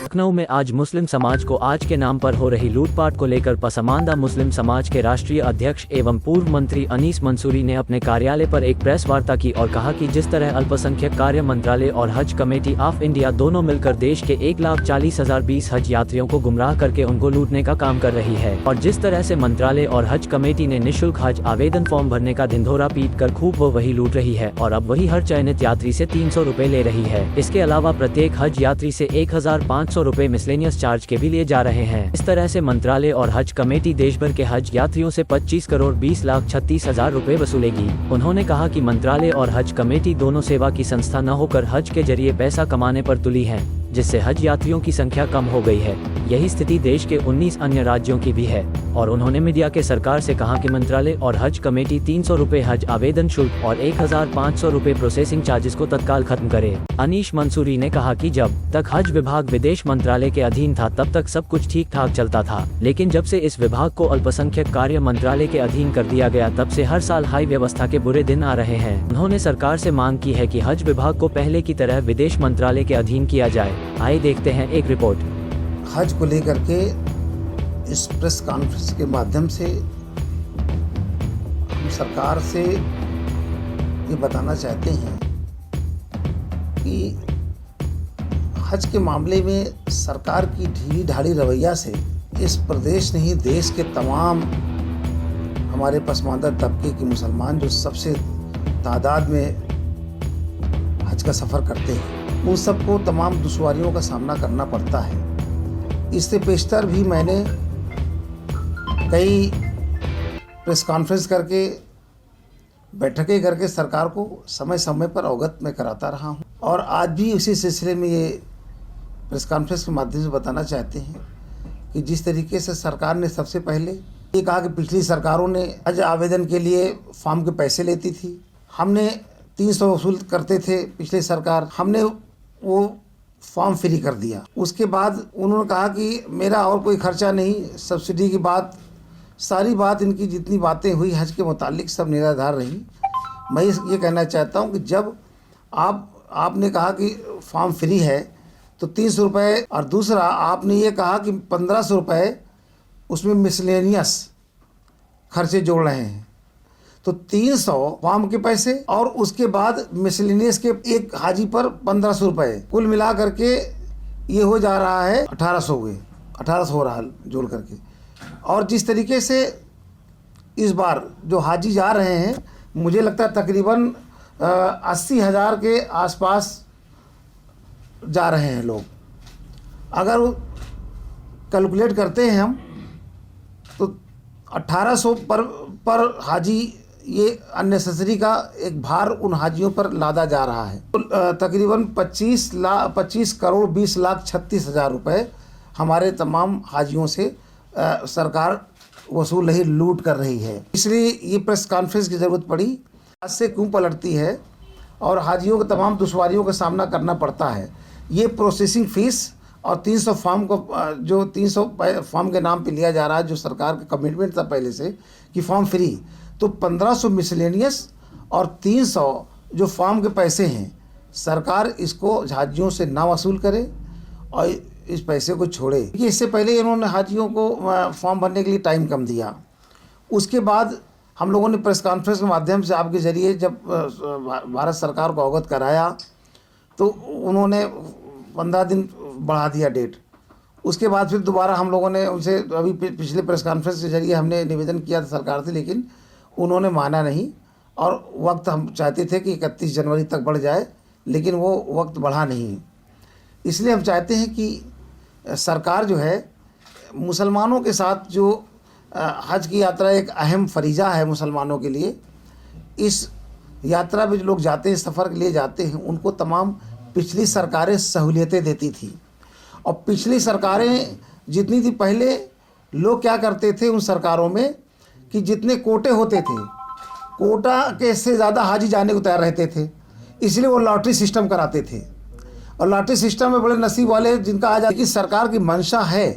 लखनऊ में आज मुस्लिम समाज को आज के नाम पर हो रही लूटपाट को लेकर पसमानदा मुस्लिम समाज के राष्ट्रीय अध्यक्ष एवं पूर्व मंत्री अनीस मंसूरी ने अपने कार्यालय पर एक प्रेस वार्ता की और कहा कि जिस तरह अल्पसंख्यक कार्य मंत्रालय और हज कमेटी ऑफ इंडिया दोनों मिलकर देश के 1,40,020 हज यात्रियों को गुमराह करके उनको लूटने का काम कर रही है और जिस तरह से मंत्रालय और हज कमेटी ने निःशुल्क हज आवेदन फॉर्म भरने का ढिंढोरा पीट कर खूब वो वही लूट रही है और अब वही हर चयनित यात्री से 300 रुपए ले रही है। इसके अलावा प्रत्येक हज यात्री से 1,500 रुपए मिसलेनियस चार्ज के भी लिए जा रहे हैं। इस तरह से मंत्रालय और हज कमेटी देश भर के हज यात्रियों से 25,20,36,000 रुपए वसूलेगी। उन्होंने कहा कि मंत्रालय और हज कमेटी दोनों सेवा की संस्था न होकर हज के जरिए पैसा कमाने पर तुली है, जिससे हज यात्रियों की संख्या कम हो गई है। यही स्थिति देश के 19 अन्य राज्यों की भी है और उन्होंने मीडिया के सरकार से कहा कि मंत्रालय और हज कमेटी 300 रुपए हज आवेदन शुल्क और 1,500 रुपए प्रोसेसिंग चार्जेस को तत्काल खत्म करे। अनीस मंसूरी ने कहा कि जब तक हज विभाग विदेश मंत्रालय के अधीन था तब तक सब कुछ ठीक ठाक चलता था, लेकिन जब से इस विभाग को अल्पसंख्यक कार्य मंत्रालय के अधीन कर दिया गया तब से हर साल हाई व्यवस्था के बुरे दिन आ रहे हैं। उन्होंने सरकार से मांग की है कि हज विभाग को पहले की तरह विदेश मंत्रालय के अधीन किया जाए। आइए देखते हैं एक रिपोर्ट। हज को लेकर के इस प्रेस कॉन्फ्रेंस के माध्यम से हम सरकार से ये बताना चाहते हैं कि हज के मामले में सरकार की ढीली ढाली रवैया से इस प्रदेश नहीं देश के तमाम हमारे पसमानदा तबके के मुसलमान जो सबसे तादाद में हज का सफ़र करते हैं उन सबको तमाम दुश्वारियों का सामना करना पड़ता है। इससे पेशतर भी मैंने कई प्रेस कॉन्फ्रेंस करके बैठकें करके सरकार को समय समय पर अवगत मैं कराता रहा हूं और आज भी उसी सिलसिले में ये प्रेस कॉन्फ्रेंस के माध्यम से बताना चाहते हैं कि जिस तरीके से सरकार ने सबसे पहले ये कहा कि पिछली सरकारों ने हज आवेदन के लिए फॉर्म के पैसे लेती थी, हमने 300 वसूल करते थे पिछली सरकार, हमने वो फॉर्म फ्री कर दिया। उसके बाद उन्होंने कहा कि मेरा और कोई खर्चा नहीं, सब्सिडी की बात, सारी बात इनकी जितनी बातें हुई हज के मुतालिक सब निराधार रही। मैं ये कहना चाहता हूँ कि जब आपने कहा कि फॉर्म फ्री है तो 300 रुपये और दूसरा आपने ये कहा कि 1,500 रुपये उसमें मिसलेनियस खर्चे जोड़ रहे हैं, तो 300 फॉर्म के पैसे और उसके बाद मिसलेनियस के एक हाजी पर 1,500 रुपये, कुल मिला करके ये हो जा रहा है 1,800 हुए, 1,800 हो रहा है जोड़ करके। और जिस तरीके से इस बार जो हाजी जा रहे हैं मुझे लगता है तकरीबन 80,000 के आसपास जा रहे हैं लोग। अगर कैलकुलेट करते हैं हम तो 1,800 पर हाजी ये अननेसेसरी का एक भार उन हाजियों पर लादा जा रहा है। तो तकरीबन 25 करोड़ 20,36,000 रुपए हमारे तमाम हाजियों से सरकार वसूल रही, लूट कर रही है। इसलिए ये प्रेस कॉन्फ्रेंस की ज़रूरत पड़ी। आज से क्यों पलटती है और हाजियों को तमाम दुश्वारियों का सामना करना पड़ता है। ये प्रोसेसिंग फ़ीस और 300 फॉर्म को जो 300 फॉर्म के नाम पे लिया जा रहा है, जो सरकार का कमिटमेंट था पहले से कि फॉर्म फ्री, तो 1,500 मिसलेनियस और 300 जो फॉर्म के पैसे हैं सरकार इसको हाजियों से ना वसूल करे और इस पैसे को छोड़े। इससे पहले इन्होंने हाजियों को फॉर्म भरने के लिए टाइम कम दिया। उसके बाद हम लोगों ने प्रेस कॉन्फ्रेंस के माध्यम से आपके ज़रिए जब भारत सरकार को अवगत कराया तो उन्होंने 15 दिन बढ़ा दिया डेट। उसके बाद फिर दोबारा हम लोगों ने उनसे अभी पिछले प्रेस कॉन्फ्रेंस के जरिए हमने निवेदन किया था सरकार से, लेकिन उन्होंने माना नहीं और वक्त हम चाहते थे कि 31 जनवरी तक बढ़ जाए, लेकिन वो वक्त बढ़ा नहीं। इसलिए हम चाहते हैं कि सरकार जो है मुसलमानों के साथ जो हज की यात्रा एक अहम फरीज़ा है मुसलमानों के लिए, इस यात्रा में जो लोग जाते हैं, सफ़र के लिए जाते हैं, उनको तमाम पिछली सरकारें सहूलियतें देती थी। और पिछली सरकारें जितनी थी पहले लोग क्या करते थे उन सरकारों में कि जितने कोटे होते थे, कोटा के से ज़्यादा हाजी जाने को तैयार रहते थे, इसलिए वो लॉटरी सिस्टम कराते थे। और लॉटरी सिस्टम में बड़े नसीब वाले जिनका आ जाए कि सरकार की मंशा है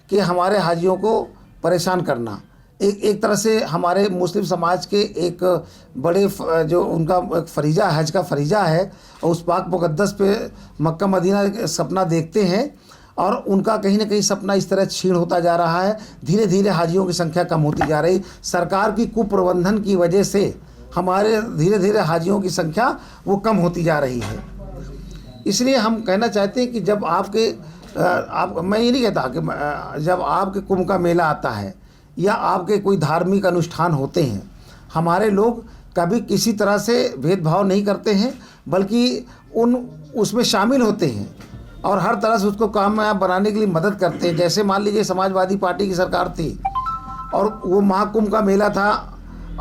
कि हमारे हाजियों को परेशान करना। एक तरह से हमारे मुस्लिम समाज के एक बड़े जो उनका एक फरीजा हज का फरीजा है और उस पाक मुक़द्दस पे मक्का मदीना सपना देखते हैं और उनका कहीं ना कहीं सपना इस तरह छीण होता जा रहा है। धीरे धीरे हाजियों की संख्या कम होती जा रही। सरकार की कुप्रबंधन की वजह से हमारे धीरे धीरे हाजियों की संख्या वो कम होती जा रही है। इसलिए हम कहना चाहते हैं कि जब मैं ये नहीं कहता कि जब आपके कुंभ का मेला आता है या आपके कोई धार्मिक अनुष्ठान होते हैं, हमारे लोग कभी किसी तरह से भेदभाव नहीं करते हैं, बल्कि उसमें शामिल होते हैं और हर तरह से उसको कामयाब बनाने के लिए मदद करते हैं। जैसे मान लीजिए समाजवादी पार्टी की सरकार थी और वो महाकुंभ का मेला था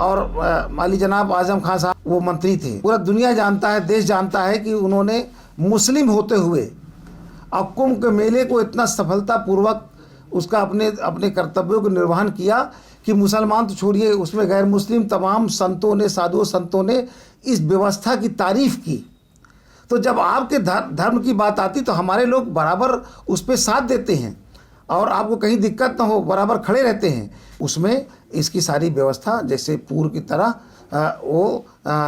और मान लीजिए जनाब आजम खान साहब वो मंत्री थे। पूरा दुनिया जानता है, देश जानता है कि उन्होंने मुस्लिम होते हुए और कुंभ के मेले को इतना सफलतापूर्वक उसका अपने कर्तव्यों को निर्वहन किया कि मुसलमान तो छोड़िए, उसमें गैर मुस्लिम तमाम संतों ने, साधुओं संतों ने इस व्यवस्था की तारीफ की। तो जब आपके धर्म की बात आती तो हमारे लोग बराबर उस पर साथ देते हैं और आपको कहीं दिक्कत ना हो बराबर खड़े रहते हैं। उसमें इसकी सारी व्यवस्था जैसे पूर्व की तरह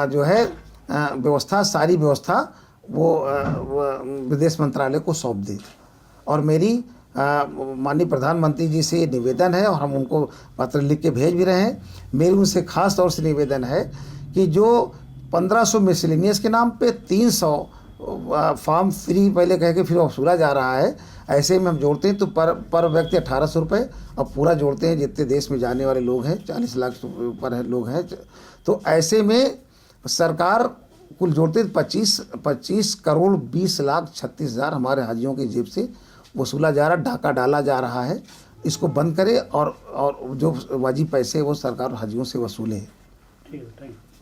जो है व्यवस्था, सारी व्यवस्था वो विदेश मंत्रालय को सौंप दे। और मेरी माननीय प्रधानमंत्री जी से निवेदन है और हम उनको पत्र लिख के भेज भी रहे हैं। मेरी उनसे खास तौर से निवेदन है कि जो 1500 मिसलेनियस के नाम पे 300 फार्म फ्री पहले कह के फिर वसूला जा रहा है, ऐसे में हम जोड़ते हैं तो पर व्यक्ति 1800 रुपये और पूरा जोड़ते हैं जितने देश में जाने वाले लोग हैं, 40 लाख से ऊपर लोग हैं। तो ऐसे में सरकार कुल जोड़ते 25 करोड़ 20 लाख 36 हज़ार हमारे हाजियों की जेब से वसूला जा रहा, डाका डाला जा रहा है। इसको बंद करे और जो वाजिब पैसे वो सरकार हाजियों से वसूले। ठीक है, थैंक यू।